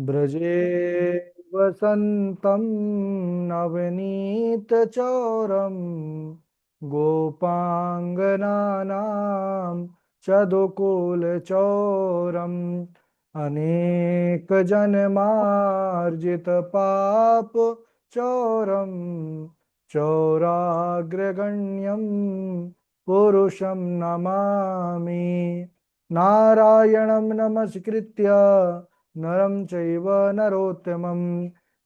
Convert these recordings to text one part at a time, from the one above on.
ब्रजे वसन्तं नवनीतचौरं गोपाङ्गनानां चदुकुलचौरम् अनेकजन्मार्जितपाप चौरं चौराग्रगण्यं पुरुषं नमामि। नारायणं नमस्कृत्य नरं चैव नरोत्तमं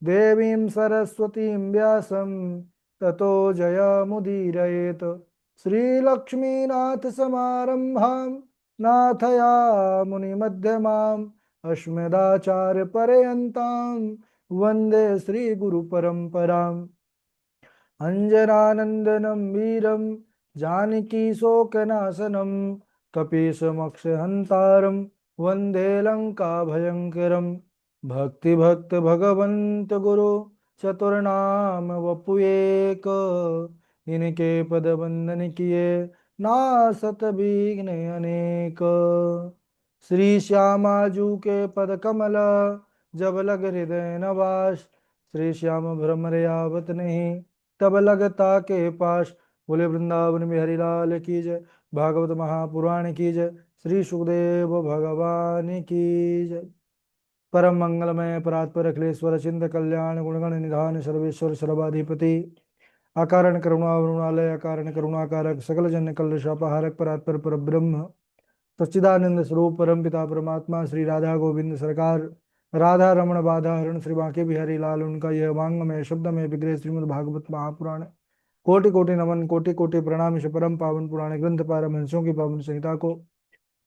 देवीं सरस्वतीं व्यासं ततो जयमुदीरयेत्। श्रीलक्ष्मीनाथसमारम्भां नाथयामुनिमध्यमाम् अस्मदाचार्यपर्यन्तां वन्दे श्रीगुरुपरम्पराम्। अञ्जनानन्दनं वीरं जानकीशोकनाशनं कपीशमक्षहन्तारं वन्दे लङ्काभयङ्करं। भक्तिभक्त भगवन्त गुरु चतुर्नाम वपुएक, इनके पद वंदन किए नासत विघ्न अनेक। श्री श्यामाजू के पद कमल जब लग हृदय नवास, श्री श्याम भ्रमर आवत नहीं तब लगता के पास। बोले वृंदावन बिहारी लाल की जय, भागवत महापुराण की जय, श्री सुखदेव भगवान की जय। परम मंगलमय परात्पर अखिलेश्वर चिंत कल्याण गुणगण निधान सर्वेश्वर सर्वाधिपति अकारण करुणावरुणालय अकारण करुणाकारक सकल जन कल्लशापहारक परात्पर पर ब्रह्म सच्चिदानंद स्वरूप परम पिता परमात्मा श्री राधा गोविंद सरकार राधा रमण बाधा हरण श्री बांके बिहारी लाल उनका यह वांग में शब्द में विग्रह श्रीमद् भागवत महापुराण कोटि कोटि नमन कोटि कोटि प्रणाम। इस परम पावन पुराण ग्रंथ पारमहंसों की पावन संहिता को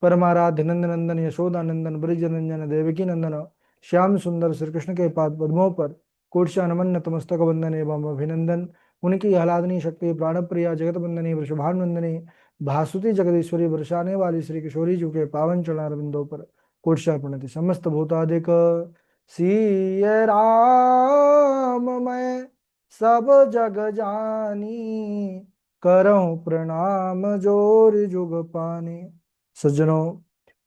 परमाराध्य नंद नंदन यशोदा नंदन ब्रज नंदन देवकी नंदन श्याम सुंदर श्री कृष्ण के पाद पद्मों पर कोटशा नमन नतमस्तक वंदन एवं अभिनंदन। उनकी आह्लादनी शक्ति प्राण प्रिया जगत वंदनी वृषभानुवंदनी भासुती जगदीश्वरी बरसाने वाली श्री किशोरी जी के पावन चरणारविंदों पर कोटशा प्रणति। समस्त भूतादिक सिय राम मैं सब जग जानी, करहूं प्रणाम जोर जुग पानी। सज्जनों,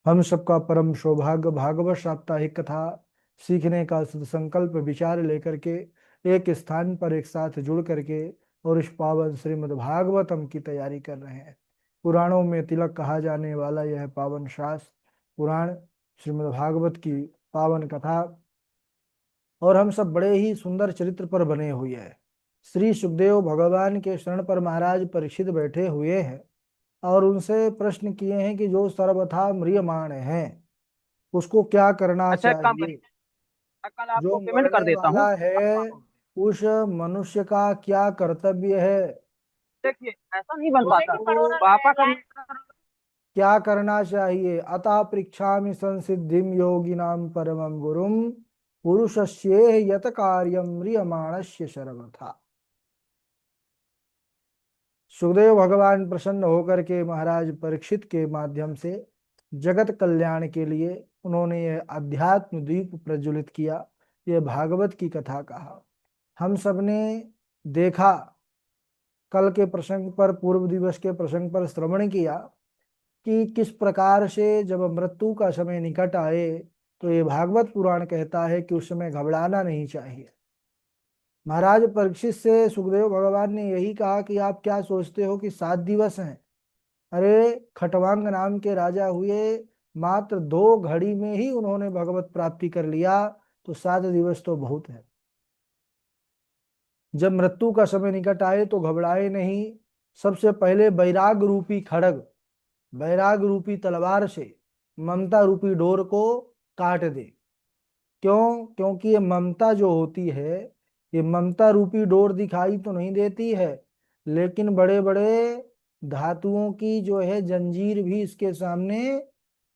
हम सबका परम सौभाग्य भागवत साप्ताहिक कथा सीखने का संकल्प विचार लेकर के एक स्थान पर एक साथ जुड़ करके और इस पावन श्रीमद् भागवतम की तैयारी कर रहे हैं। पुराणों में तिलक कहा जाने वाला यह पावन शास्त्र पुराण श्रीमद् भागवत की पावन कथा, और हम सब बड़े ही सुंदर चरित्र पर बने हुए हैं। श्री सुखदेव भगवान के शरण पर महाराज परीक्षित बैठे हुए हैं और उनसे प्रश्न किए हैं कि जो सर्वथा म्रियमाण है उसको क्या करना अच्छा, एक काम चाहिए। करिए। मैं कल जो आपको पेमेंट कर मरने देता हूँ। वाला है उस मनुष्य का क्या कर्तव्य है, देखिए, ऐसा नहीं बन पाता। उसको पापा का क्या करना चाहिए। अतः पृच्छामि संसिद्धिम योगिनाम परमं गुरुम पुरुषस्येह यत कार्यम म्रियमाणस्य सर्वथा। सुखदेव भगवान प्रसन्न होकर के महाराज परीक्षित के माध्यम से जगत कल्याण के लिए उन्होंने यह अध्यात्म दीप प्रज्वलित किया, यह भागवत की कथा कहा। हम सबने देखा, कल के प्रसंग पर पूर्व दिवस के प्रसंग पर श्रवण किया कि किस प्रकार से जब मृत्यु का समय निकट आए तो ये भागवत पुराण कहता है कि उस समय घबराना नहीं चाहिए। महाराज परीक्षित से सुखदेव भगवान ने यही कहा कि आप क्या सोचते हो कि 7 दिवस हैं। अरे, खटवांग नाम के राजा हुए, मात्र 2 घड़ी में ही उन्होंने भगवत प्राप्ति कर लिया, तो 7 दिवस तो बहुत है। जब मृत्यु का समय निकट आए तो घबराए नहीं। सबसे पहले वैराग रूपी खड़ग, वैराग रूपी तलवार से ममता रूपी डोर को काट दे। क्यों? क्योंकि ये ममता जो होती है, ये ममता रूपी डोर दिखाई तो नहीं देती है, लेकिन बड़े बड़े धातुओं की जो है जंजीर भी इसके सामने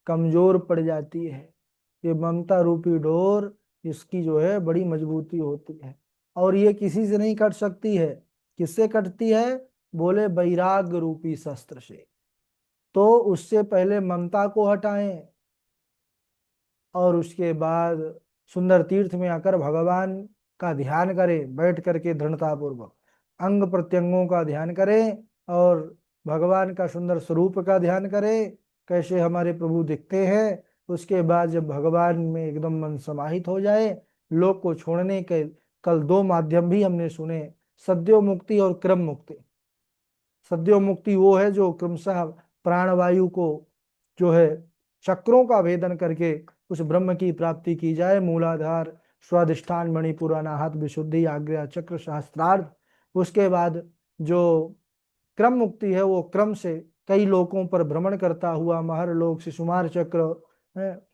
कमजोर पड़ जाती है। ये ममता रूपी डोर, इसकी जो है बड़ी मजबूती होती है और ये किसी से नहीं कट सकती है। किससे कटती है? बोले वैराग रूपी शस्त्र से। तो उससे पहले ममता को हटाएं और उसके बाद सुंदर तीर्थ में आकर भगवान का ध्यान करें, बैठ करके दृढ़तापूर्वक अंग प्रत्यंगों का ध्यान करें और भगवान का सुंदर स्वरूप का ध्यान करें, कैसे हमारे प्रभु दिखते हैं। उसके बाद जब भगवान में एकदम मन समाहित हो जाए, लोक को छोड़ने के कल दो माध्यम भी हमने सुने, सद्यो मुक्ति और क्रम मुक्ति। सद्यो मुक्ति वो है जो क्रमशः प्राणवायु को जो है चक्रों का भेदन करके उस ब्रह्म की प्राप्ति की जाए, मूलाधार स्वाधिष्ठान मणिपुर अनाहत विशुद्धि आज्ञा चक्र सहस्त्रार्थ। उसके बाद जो क्रम मुक्ति है वो क्रम से कई लोकों पर भ्रमण करता हुआ महर लोक शिशुमार चक्र है,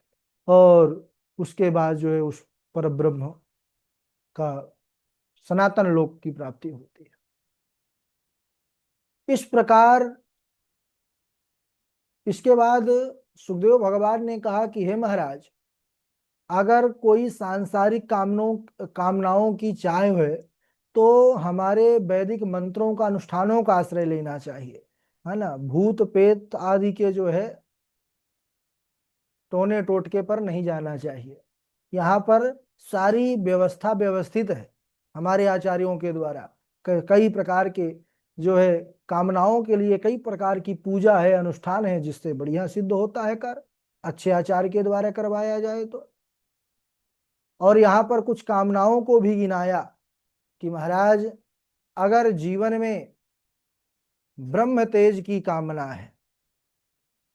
और उसके बाद जो है उस पर ब्रह्म का सनातन लोक की प्राप्ति होती है। इस प्रकार इसके बाद सुखदेव भगवान ने कहा कि हे महाराज, अगर कोई सांसारिक कामनाओं की चाह है तो हमारे वैदिक मंत्रों का अनुष्ठानों का आश्रय लेना चाहिए, है ना। भूत प्रेत आदि के जो है टोने टोटके पर नहीं जाना चाहिए। यहाँ पर सारी व्यवस्था व्यवस्थित है हमारे आचार्यों के द्वारा। कई प्रकार के जो है कामनाओं के लिए कई प्रकार की पूजा है, अनुष्ठान है, जिससे बढ़िया सिद्ध होता है कर, अच्छे आचार्य के द्वारा करवाया जाए तो। और यहाँ पर कुछ कामनाओं को भी गिनाया कि महाराज, अगर जीवन में ब्रह्म तेज की कामना है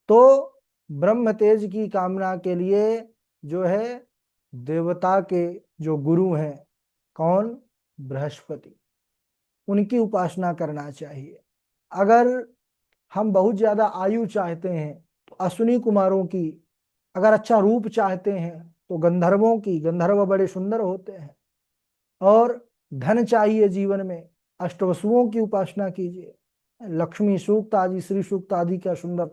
तो ब्रह्म तेज की कामना के लिए जो है देवता के जो गुरु हैं, कौन, बृहस्पति, उनकी उपासना करना चाहिए। अगर हम बहुत ज्यादा आयु चाहते हैं तो अश्विनी कुमारों की, अगर अच्छा रूप चाहते हैं तो गंधर्वों की, गंधर्व बड़े सुंदर होते हैं। और धन चाहिए जीवन में, अष्टवसुओं की उपासना कीजिए। लक्ष्मी सूक्त आदि, श्री सूक्त आदि का सुंदर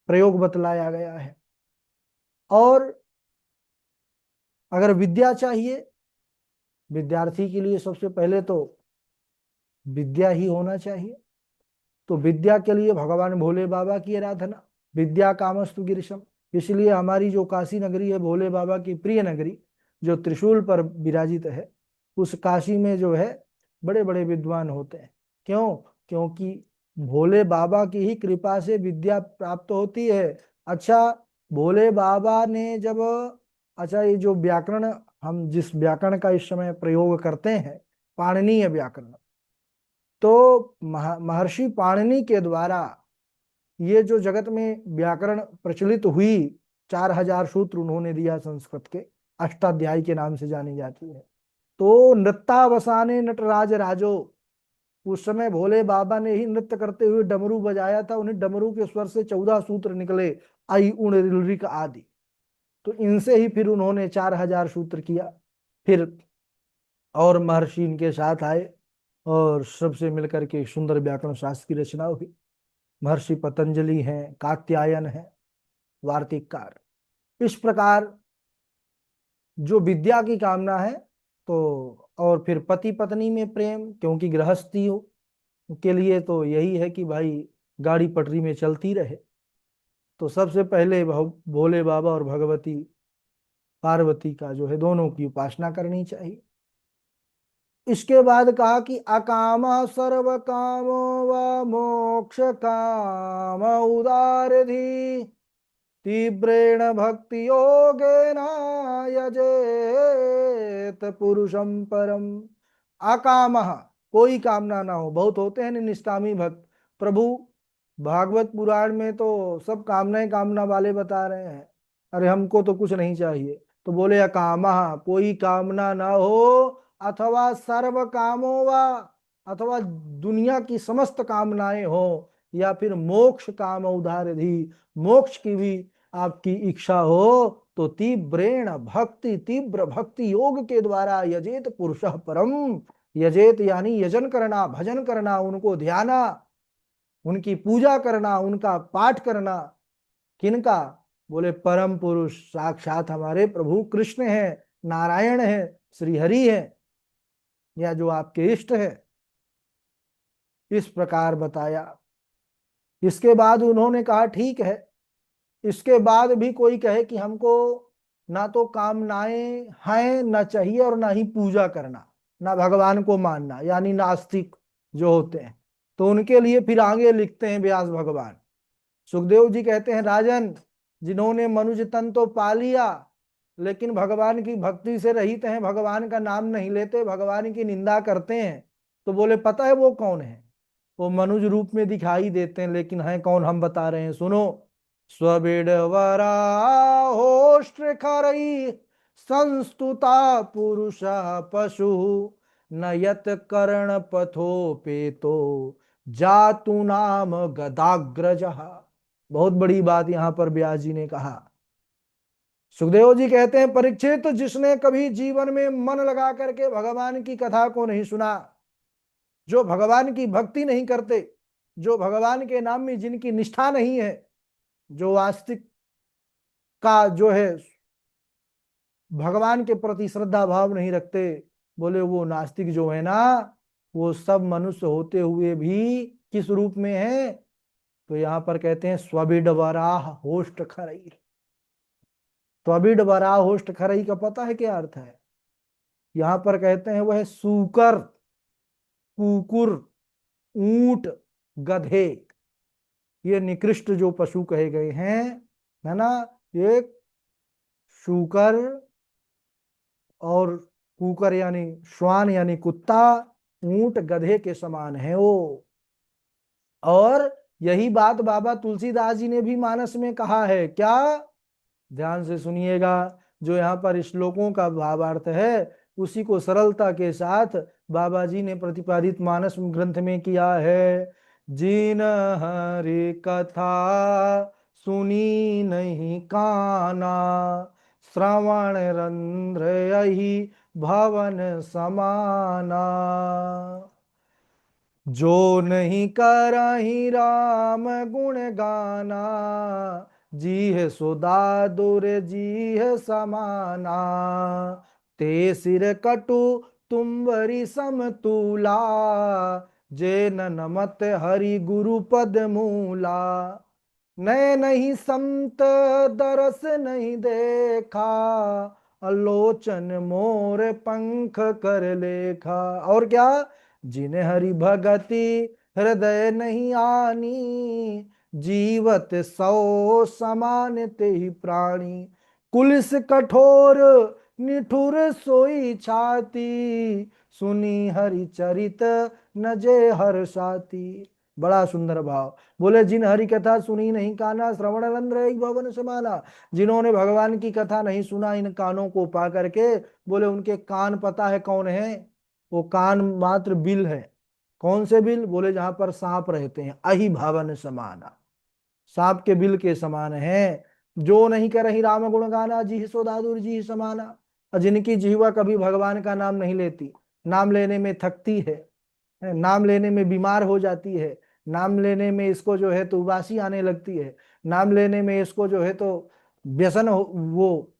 प्रयोग बतलाया गया है। और अगर विद्या चाहिए, विद्यार्थी के लिए सबसे पहले तो विद्या ही होना चाहिए। तो विद्या के लिए भगवान भोले बाबा की आराधना, विद्या कामस्तु गिरिशम। इसलिए हमारी जो काशी नगरी है, भोले बाबा की प्रिय नगरी, जो त्रिशूल पर विराजित है, उस काशी में जो है बड़े बड़े विद्वान होते हैं। क्यों? क्योंकि भोले बाबा की ही कृपा से विद्या प्राप्त होती है। अच्छा, भोले बाबा ने जब, अच्छा ये जो व्याकरण, हम जिस व्याकरण का इस समय प्रयोग करते हैं, पाणिनीय व्याकरण, तो महर्षि पाणिनि के द्वारा ये जो जगत में व्याकरण प्रचलित हुई, 4000 सूत्र उन्होंने दिया संस्कृत के, अष्टाध्यायी के नाम से जानी जाती है। तो नृत्यावसाने नटराज राजो, उस समय भोले बाबा ने ही नृत्य करते हुए डमरू बजाया था। उन्हें डमरू के स्वर से 14 सूत्र निकले, आई उण ऋक आदि। तो इनसे ही फिर उन्होंने 4000 सूत्र किया। फिर और महर्षि इनके साथ आए और सबसे मिलकर के सुंदर व्याकरण शास्त्र की रचना हुई। महर्षि पतंजलि हैं, कात्यायन हैं, वार्तिककार। इस प्रकार जो विद्या की कामना है, तो और फिर पति पत्नी में प्रेम, क्योंकि गृहस्थी हो के लिए तो यही है कि भाई गाड़ी पटरी में चलती रहे। तो सबसे पहले भोले बाबा और भगवती पार्वती का जो है दोनों की उपासना करनी चाहिए। इसके बाद कहा कि अकाम सर्व काम व मोक्ष काम उदारधि तीव्रेण भक्ति योगेन यजेत पुरुषम परम। अकाम, कोई कामना ना हो। बहुत होते हैं निष्कामी भक्त, प्रभु भागवत पुराण में तो सब कामनाएं कामना वाले बता रहे हैं, अरे हमको तो कुछ नहीं चाहिए। तो बोले अकाम, कोई कामना ना हो, अथवा सर्व कामो वा, अथवा दुनिया की समस्त कामनाएं हो, या फिर मोक्ष काम उदारधि, मोक्ष की भी आपकी इच्छा हो, तो तीव्रेण भक्ति, तीव्र भक्ति योग के द्वारा यजेत पुरुष परम। यजेत यानी यजन करना, भजन करना, उनको ध्याना, उनकी पूजा करना, उनका पाठ करना। किनका? बोले परम पुरुष, साक्षात हमारे प्रभु कृष्ण हैं, नारायण हैं, श्री हरि हैं, या जो आपके इष्ट है। इस प्रकार बताया। इसके बाद उन्होंने कहा ठीक है, इसके बाद भी कोई कहे कि हमको ना तो कामनाएं हैं, ना चाहिए, और ना ही पूजा करना, ना भगवान को मानना, यानी नास्तिक जो होते हैं, तो उनके लिए फिर आगे लिखते हैं व्यास भगवान। सुखदेव जी कहते हैं, राजन, जिन्होंने मनुज तन तो पा लिया लेकिन भगवान की भक्ति से रहित हैं, भगवान का नाम नहीं लेते, भगवान की निंदा करते हैं, तो बोले पता है वो कौन है? वो मनुज रूप में दिखाई देते हैं लेकिन है कौन, हम बता रहे हैं, सुनो। स्वबिड वराहोष्ट्र खरई संस्तुता पुरुषा पशु नयत कर्ण पथोपेतो जातु नाम गदाग्रज। बहुत बड़ी बात यहां पर व्यास जी ने कहा। सुखदेव जी कहते हैं परीक्षित, जिसने कभी जीवन में मन लगा करके भगवान की कथा को नहीं सुना, जो भगवान की भक्ति नहीं करते, जो भगवान के नाम में जिनकी निष्ठा नहीं है, जो आस्तिक का जो है भगवान के प्रति श्रद्धा भाव नहीं रखते, बोले वो नास्तिक जो है ना, वो सब मनुष्य होते हुए भी किस रूप में है? तो यहां पर कहते हैं स्वबिड वराह होस्ट खरई। स्वबिड वराह होस्ट खरई का पता है क्या अर्थ है? यहां पर कहते हैं वह सूकर, कुकुर, ऊंट, गधे, ये निकृष्ट जो पशु कहे गए हैं, है ना, ये शूकर और कुकर यानी श्वान यानी कुत्ता, ऊंट गधे के समान है वो। और यही बात बाबा तुलसीदास जी ने भी मानस में कहा है। क्या? ध्यान से सुनिएगा, जो यहाँ पर श्लोकों का भावार्थ है उसी को सरलता के साथ बाबा जी ने प्रतिपादित मानस ग्रंथ में किया है। जिन हरि कथा सुनी नहीं काना, श्रवण रंध्र यही भवन समाना। जो नहीं करही राम गुण गाना, जी है सुधा दुर जी है समाना। ते सिर कटु तुम्बरी समतूला, जे न नमत हरि गुरु पद मूला। नए नहीं संत दरस नहीं देखा, अलोचन मोर पंख कर लेखा। और क्या? जिन्हें हरि भगति हृदय नहीं आनी, जीवत सौ समान ते ही प्राणी। कुलिस कठोर निठुर सोई छाती, सुनी हरि चरित न जे हर साथी। बड़ा सुंदर भाव। बोले जिन हरि कथा सुनी नहीं काना, श्रवण रंध्र एक भवन समाना। जिन्होंने भगवान की कथा नहीं सुना इन कानों को पा करके, बोले उनके कान पता है कौन है? वो कान मात्र बिल है। कौन से बिल? बोले जहां पर सांप रहते हैं, अहि भवन समाना, सांप के बिल के समान है। जो नहीं कर रही राम गुण गाना, जी सो दादुर जी समाना। और जिनकी जीवा कभी भगवान का नाम नहीं लेती, नाम लेने में थकती है, नाम लेने में बीमार हो जाती है, नाम लेने में इसको जो है तो उबासी आने लगती है, नाम लेने में इसको जो है तो व्यसन वो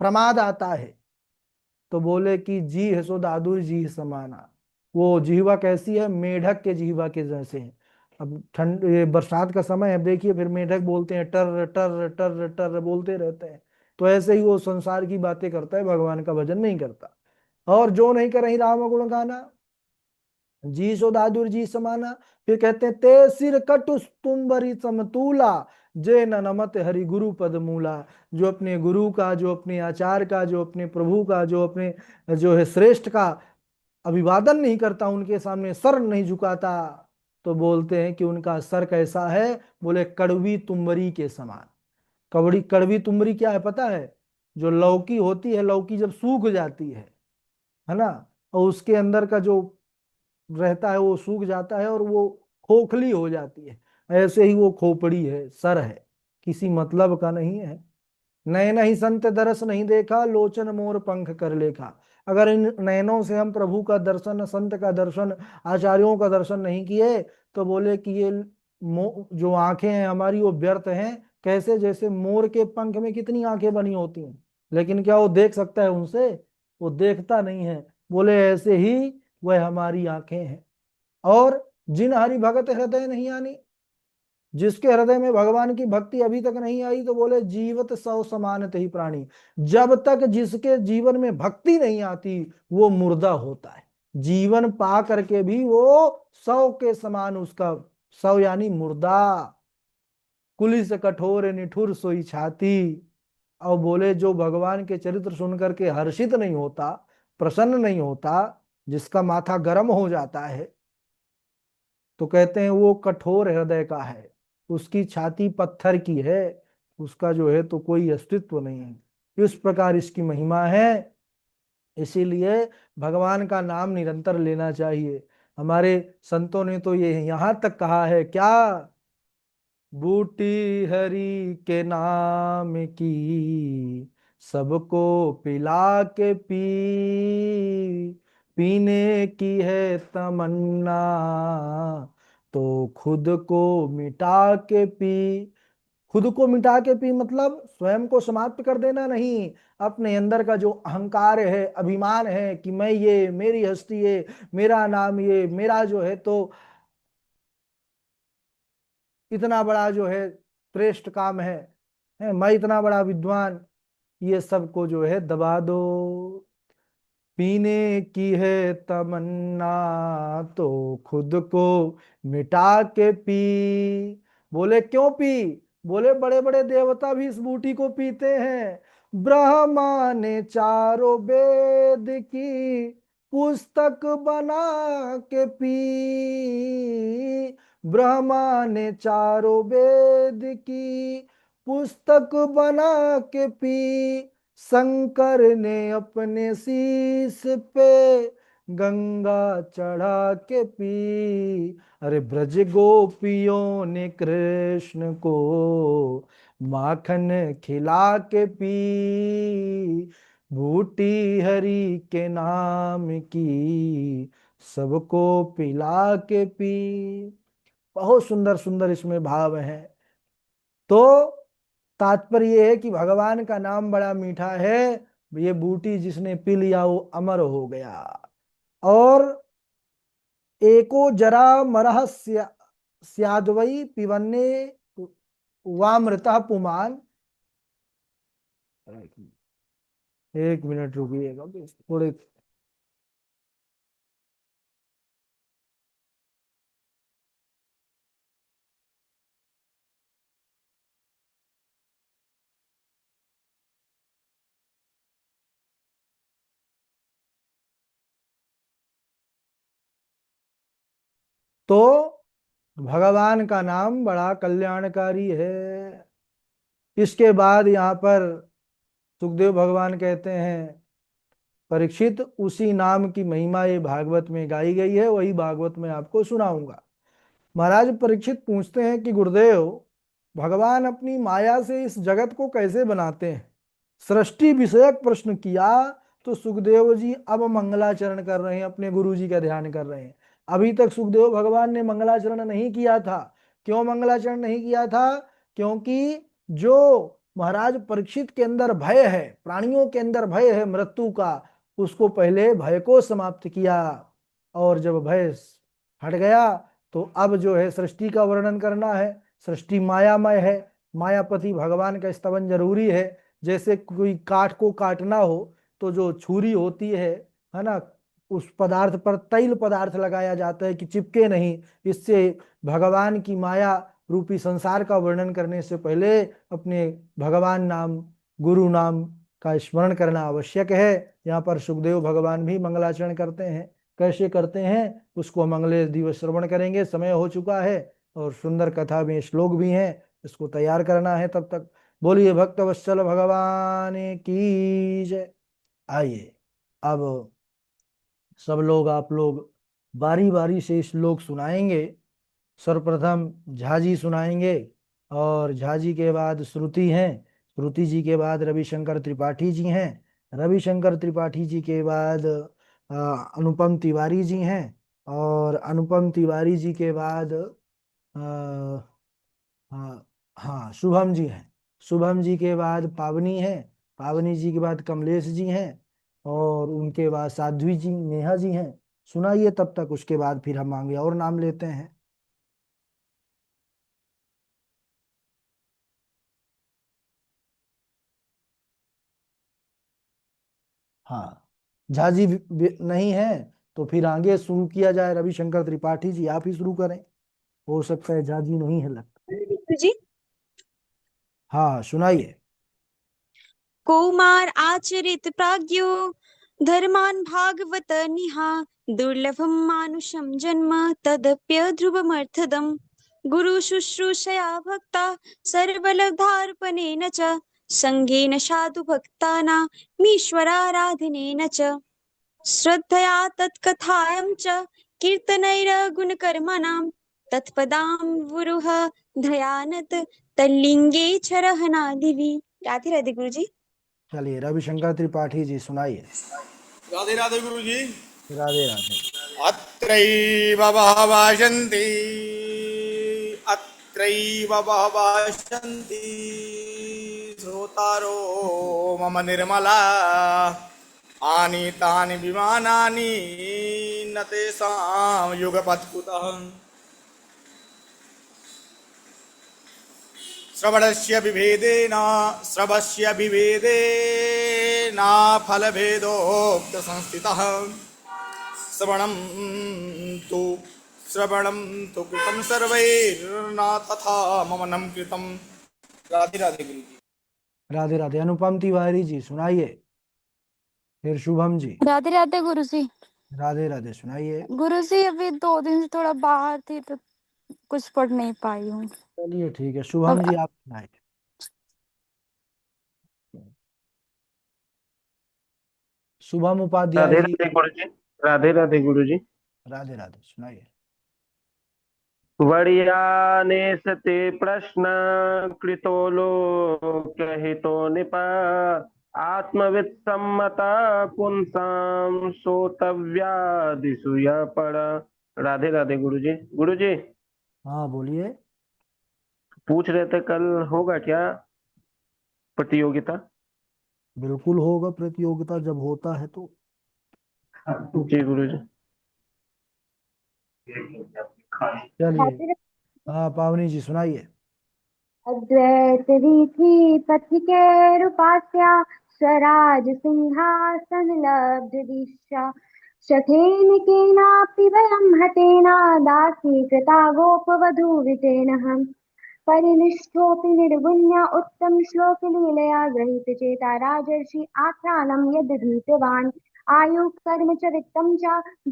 प्रमाद आता है, तो बोले कि जी है सो दादुर जी समाना। वो जीवा कैसी है? मेढक के जीवा के जैसे है। अब ठंड, ये बरसात का समय है, देखिए फिर मेढक बोलते हैं, टर टर टर टर बोलते रहते हैं। तो ऐसे ही वो संसार की बातें करता है, भगवान का भजन नहीं करता। और जो नहीं कर रही राम गुण गाना, जी सो दादुर जी समाना। फिर कहते हैं ते सिर कटु तुम्बरी समतूला, जे न नमत हरि गुरु पद मूला। जो अपने गुरु का, जो अपने आचार्य का, जो अपने प्रभु का, जो अपने जो है श्रेष्ठ का अभिवादन नहीं करता, उनके सामने सर नहीं झुकाता, तो बोलते हैं कि उनका सर कैसा है? बोले कड़वी तुम्बरी के समान। कड़वी कड़वी तुम्बरी क्या है पता है? जो लौकी होती है, लौकी जब सूख जाती है ना, और उसके अंदर का जो रहता है वो सूख जाता है और वो खोखली हो जाती है, ऐसे ही वो खोपड़ी है, सर है, किसी मतलब का नहीं है। नयन ही संत दरस नहीं देखा, लोचन मोर पंख कर लेखा। अगर इन नयनों से हम प्रभु का दर्शन, संत का दर्शन, आचार्यों का दर्शन नहीं किए, तो बोले कि ये जो आंखें हैं हमारी वो व्यर्थ हैं। कैसे? जैसे मोर के पंख में कितनी आंखें बनी होती हैं, लेकिन क्या वो देख सकता है उनसे? वो देखता नहीं है। बोले ऐसे ही वह हमारी आंखें हैं। और जिन हरि भगत हृदय नहीं आनी, जिसके हृदय में भगवान की भक्ति अभी तक नहीं आई, तो बोले जीवत सौ समानत ही प्राणी। जब तक जिसके जीवन में भक्ति नहीं आती वो मुर्दा होता है। जीवन पा करके भी वो सौ के समान, उसका सौ यानी मुर्दा। कुलिस कठोर निठुर सोई छाती। और बोले जो भगवान के चरित्र सुन करके हर्षित नहीं होता, प्रसन्न नहीं होता, जिसका माथा गर्म हो जाता है, तो कहते हैं वो कठोर हृदय का है, उसकी छाती पत्थर की है, उसका जो है तो कोई अस्तित्व नहीं है। इस प्रकार इसकी महिमा है। इसीलिए भगवान का नाम निरंतर लेना चाहिए। हमारे संतों ने तो ये यहां तक कहा है क्या, बूटी हरि के नाम की सबको पिला के पीने की है तमन्ना, तो खुद को मिटा के पी। खुद को मिटा के पी मतलब स्वयं को समाप्त कर देना नहीं, अपने अंदर का जो अहंकार है, अभिमान है कि मैं ये, मेरी हस्ती है, मेरा नाम ये, मेरा जो है तो इतना बड़ा जो है श्रेष्ठ काम है मैं इतना बड़ा विद्वान, ये सब को जो है दबा दो। पीने की है तमन्ना तो खुद को मिटा के पी। बोले क्यों पी? बोले बड़े बड़े देवता भी इस बूटी को पीते हैं। ब्रह्मा ने चारों वेद की पुस्तक बना के पी। ब्रह्मा ने चारों वेद की पुस्तक बना के पी। शंकर ने अपने शीश पे गंगा चढ़ा के पी। अरे ब्रज गोपियों ने कृष्ण को माखन खिला के पी। बूटी हरि के नाम की सबको पिला के पी। बहुत सुंदर सुंदर इसमें भाव है। तो तात्पर्य ये है कि भगवान का नाम बड़ा मीठा है। ये बूटी जिसने पी लिया वो अमर हो गया। और एको जरा मरह स्याद्वई पिबन्ने वामृतः पुमान। एक मिनट रुकिएगा थोड़े। तो भगवान का नाम बड़ा कल्याणकारी है। इसके बाद यहाँ पर सुखदेव भगवान कहते हैं, परीक्षित उसी नाम की महिमा ये भागवत में गाई गई है, वही भागवत में आपको सुनाऊंगा। महाराज परीक्षित पूछते हैं कि गुरुदेव, भगवान अपनी माया से इस जगत को कैसे बनाते हैं? सृष्टि विषयक प्रश्न किया तो सुखदेव जी अब मंगलाचरण कर रहे हैं, अपने गुरु जी का ध्यान कर रहे हैं। अभी तक सुखदेव भगवान ने मंगलाचरण नहीं किया था। क्यों मंगलाचरण नहीं किया था? क्योंकि जो महाराज परीक्षित के अंदर भय है, प्राणियों के अंदर भय है मृत्यु का, उसको पहले भय को समाप्त किया। और जब भय हट गया तो अब जो है सृष्टि का वर्णन करना है। सृष्टि मायामय है, मायापति भगवान का स्तवन जरूरी है। जैसे कोई काठ को काटना हो तो जो छुरी होती है ना, उस पदार्थ पर तैल पदार्थ लगाया जाता है कि चिपके नहीं। इससे भगवान की माया रूपी संसार का वर्णन करने से पहले अपने भगवान नाम, गुरु नाम का स्मरण करना आवश्यक है। यहाँ पर सुखदेव भगवान भी मंगलाचरण करते हैं। कैसे करते हैं उसको हम अगले दिवस श्रवण करेंगे, समय हो चुका है। और सुंदर कथा में श्लोक भी हैं, इसको तैयार करना है। तब तक बोलिए भक्त वत्सल भगवान की जय। आइए अब सब लोग, आप लोग बारी बारी से श्लोक सुनाएंगे। सर्वप्रथम झाजी सुनाएंगे, और झाजी के बाद श्रुति हैं, श्रुति जी के बाद रविशंकर त्रिपाठी जी हैं, रविशंकर त्रिपाठी जी के बाद अनुपम तिवारी जी हैं, और अनुपम तिवारी जी के बाद हाँ हाँ शुभम जी हैं, शुभम जी के बाद पावनी है, पावनी जी के बाद कमलेश जी हैं, और उनके बाद साध्वी जी, नेहा जी हैं। सुनाइए तब तक, उसके बाद फिर हम आगे और नाम लेते हैं। हाँ, झा जी नहीं है तो फिर आगे शुरू किया जाए। रविशंकर त्रिपाठी जी आप ही शुरू करें, हो सकता है झा जी नहीं है लगता। जी हाँ सुनाइए। कौमार आचरित प्राज्ञो धर्मान् भागवत निहा दुर्लभं मानुषं जन्म तदप्य ध्रुवमर्थदम् गुरु शुश्रूषया भक्ता सर्वलब्धार्पणेन च संघेन साधु भक्तानामीश्वराराधनेन च श्रद्धया तत्कथायां च कीर्तनैर्गुणकर्मणां तत्पदाम्बुरुह दयानत तल्लिंगे च रहनादिवि। राधे राधे गुरु जी। चलिए रविशंकर त्रिपाठी जी सुनाइए। राधे राधे गुरु जी। राधे राधे। अत्रैव बहवः अत्रैव बहवः श्रोतारो मम निर्मला आनीतानि विमानानि न तेषां युगपत्कुतः श्रवणस्य विभेदेन फलभेदोक्तसंस्थितः श्रवणं तु श्रवणं तु कृतं सर्वैर्न तथा ममनं कृतं। राधे राधे गुरु जी। राधे राधे। अनुपम तिवारी जी सुनाइए। फिर शुभम जी। राधे राधे गुरु जी। राधे राधे सुनाइए। गुरु जी अभी 2 दिन से थोड़ा बाहर थी तो कुछ पढ़ नहीं पाई हूँ। चलिए ठीक है, अब शुभम जी आप सुनाइए। शुभम उपाध्याय राधे जी। राधे गुरु जी। राधे राधे गुरु जी। राधे राधे सुनाइए। वड़ियाने सते प्रश्न कृतो लोकहितो निपा आत्मविद सम्मता पुंसाम सोतव्यादिषु यः पड़ा। राधे राधे गुरु जी। गुरु जी हाँ बोलिए। पूछ रहे थे कल होगा क्या प्रतियोगिता? बिल्कुल होगा प्रतियोगिता, जब होता है तो। जी गुरु जी। चलिए। हाँ पावनी जी सुनाइए। अद्वैत रीति पथिकेरुपास्या स्वराज सिंहासन लब्ध दीक्षा शठेन केनापि वयं हतेन दासी कृता गोपवधूवितेन परिनिष्ठोऽपि निर्गुण्य उत्तम श्लोक लीलया गृहीत चेता राजर्षि आख्यानं यदधीतवान् आयु कर्म च वित्तं च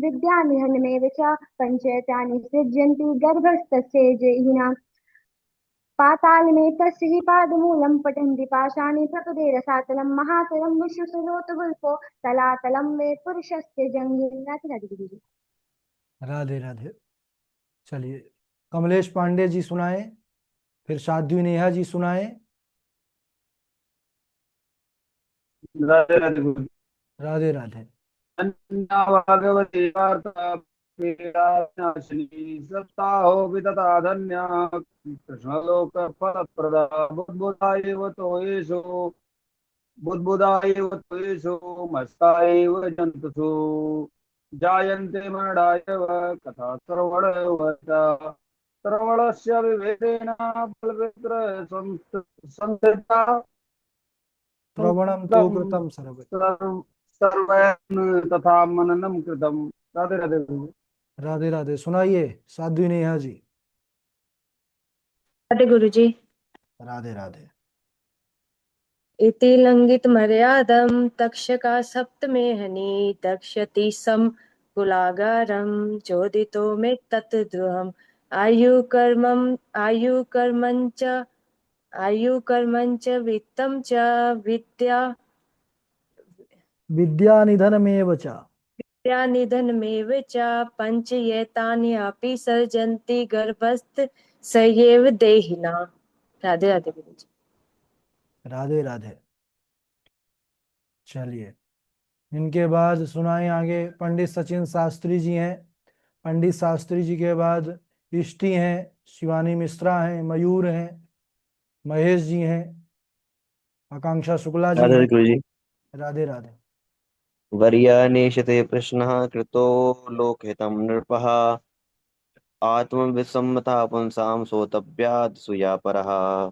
विद्या निधनमेव च पञ्चैतानि सृज्यन्ति गर्भस्थस्य जयिना पाताल में तस्य हि पादमूलं पठन्ति पाषाणे प्रपदे रसातलं महातलं विश्वसरोतगुल्फो तलातलं वे पुरुषस्य जङ्घे। राधे राधे। चलिए कमलेश पांडे जी सुनाए, फिर साध्वी नेहा जी सुनाए। राधे राधे गुरु जी। राधे राधे। अन्या भगवती वार्ता पीडानाशिनी सप्ताहो विदता धन्या कृष्णलोक फलप्रदा बुद्बुदा एव तोयेषु बुद्बुदा एव तोयेषु मस्ता एव जन्तुषु जायन्ते मरणाय कथा श्रवणस्य विभेदेन फलवित्र संस्थिता श्रवणम तो कृतम सर्वे। सर्वैर्न तथा मननम कृतम। राधे राधे गुरु। राधे राधे सुनाइए साध्वी नेहा जी। राधे गुरु जी। राधे राधे। इति लंघित मर्यादम तक्षका सप्तमेहनी दक्षति सम कुलागारम चोदितो मे तत्द्रुहम आयु कर्मंच वित्तं च विद्या विद्या निधनमेव च। निधनमेव च पंचयेतानि अपि सर्जन्ति गर्भस्थ सयेव देहिना। राधे राधे गुरु जी। राधे राधे। चलिए इनके बाद सुनाए आगे पंडित सचिन शास्त्री जी हैं। पंडित शास्त्री जी के बाद इष्टि हैं, शिवानी मिश्रा हैं, मयूर हैं, महेश जी हैं, आकांक्षा शुक्ला जी राधे हैं। गुरु जी। राधे राधे। वर्यानेशते प्रश्नः कृतो लोकहितं नृपः आत्मविसम्मतः पुंसां सोतव्यात् परः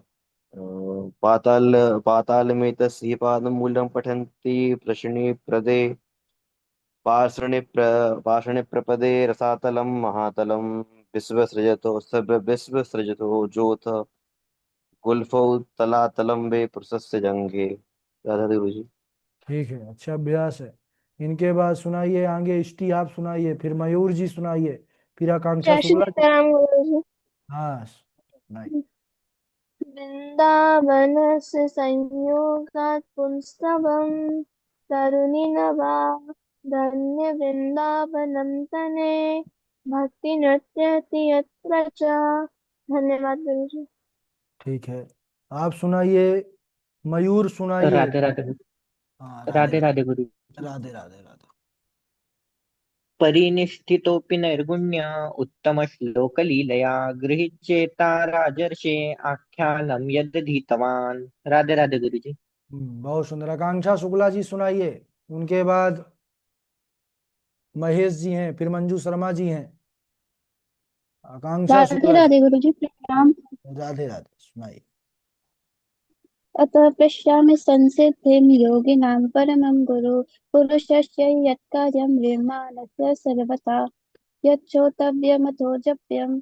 पातालमेतस्य पादमूलं पठन्ति प्रदे पाषाणे प्रपदे रसातलं महातलं विश्वसृजतो जोथ गुल्फौ तलातलं वे पुरुषस्य जंघे। राधा गुरु जी। ठीक है, अच्छा अभ्यास है। इनके बाद सुनाइए आगे इष्टि आप सुनाइए, फिर मयूर जी सुनाइए, फिर आकांक्षा शुक्ला जी। सीताराम गुरुजी। हाँ सुनाइए। वृन्दावनस्य संयोगात् पुंस्तवं तरुणिनवा धन्य वृन्दावनं तने भक्ति नृत्यति यत्र च। धन्यवाद गुरुजी। ठीक है, आप सुनाइए, मयूर सुनाइए। राधे राधे गुरु। हाँ राधे राधे गुरु। राधे राधे राधे। परिनिष्ठितोऽपि नैर्गुण्य उत्तमश्लोकलीलया गृहीच्चेता राजर्षे आख्यानं यदधीतवान्। राधे राधे गुरु जी। बहुत सुंदर। आकांक्षा शुक्ला जी सुनाइए, उनके बाद महेश जी हैं, फिर मंजू शर्मा जी हैं। आकांक्षा राधे शुक्ला जी। राधे गुरुजी प्रणाम। राधे राधे सुनाइए। अतः पश्यामि संसिद्धिं योगिनां परमं गुरु पुरुषस्य यत्कार्यं निर्माणस्य सर्वथा यच्छोतव्यमथो जप्यं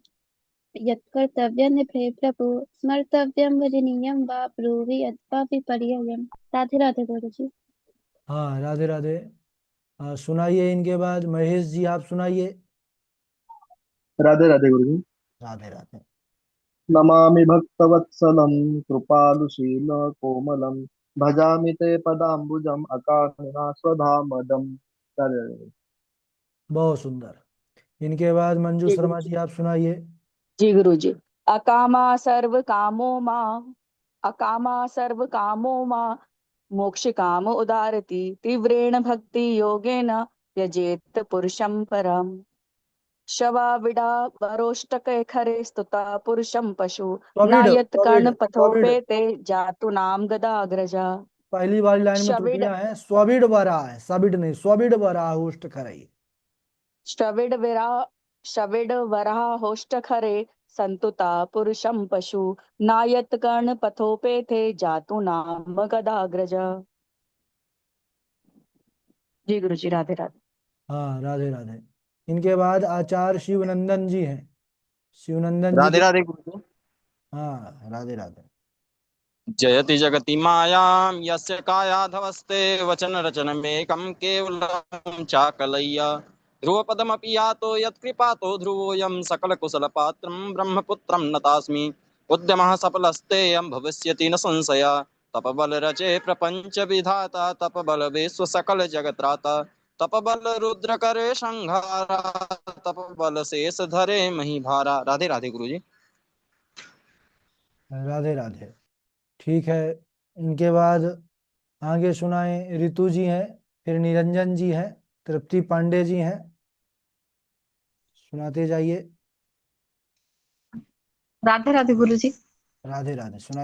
यत्कर्तव्यं प्रभु स्मर्तव्यं वदनीयं वा ब्रूहि अथवा विपर्ययम्। राधे राधे गुरुजी। हाँ राधे राधे। सुनाइए इनके बाद महेश जी आप सुनाइए। राधे राधे गुरुजी। राधे राधे। नमामि भक्तवत्सलं कृपालुशील कोमलं भजामि ते पदाम्बुजम् अकारुणा स्वधामदम्। राधे राधे। बहुत सुंदर। इनके बाद मंजू जी शर्मा गुरुजी। जी आप सुनाइए। जी गुरुजी। अकामा सर्व कामो मां अकामा सर्व कामो मां मोक्ष काम उदारति तीव्रेण भक्ति योगेन यजेत पुरुषं परम शवा विडा वरोष्टके खरे स्तुता पुरुषं पशु स्वविड नायत स्वविड कर्ण स्वविड। पथोपेते जातु नाम गदाग्रजा पहली वाली लाइन में शविड त्रुटियां हैं, स्वविड बरा है, सबिड नहीं, स्वविड बरा होस्ट खरई। शविड विरा शविड वराह होष्ट खरे संतुता पुरुषं पशु नायत कर्ण पथोपेते जातु नाम गदाग्रजा। जी गुरुजी राधे राधे। हाँ राधे राधे। इनके बाद आचार्य शिवनंदन जी हैं, शिवनंदन जी राधे के। राधे गुरु जी। हाँ राधे राधे। जयति जगति मायां यस्य कायाधवस्ते वचन रचनमेकं केवलं चाकलय्य ध्रुवपदमपि यातो यत्कृपातो ध्रुवोऽयं सकलकुशलपात्रं ब्रह्मपुत्रं नतास्मि उद्यमः सफलस्तेऽयं भविष्यति न संशय तपबल रचे प्रपंच विधाता तपबल विश्व सकल जगत्राता तपबल रुद्र करे संहारा तपबल शेष धरे मही भारा। राधे राधे गुरु जी। राधे राधे। ठीक है, इनके बाद आगे सुनाए रितु जी हैं, फिर निरंजन जी हैं, तृप्ति पांडे जी हैं। सुनाते जाइए। राधे राधे गुरु जी। राधे राधे सुनाइए।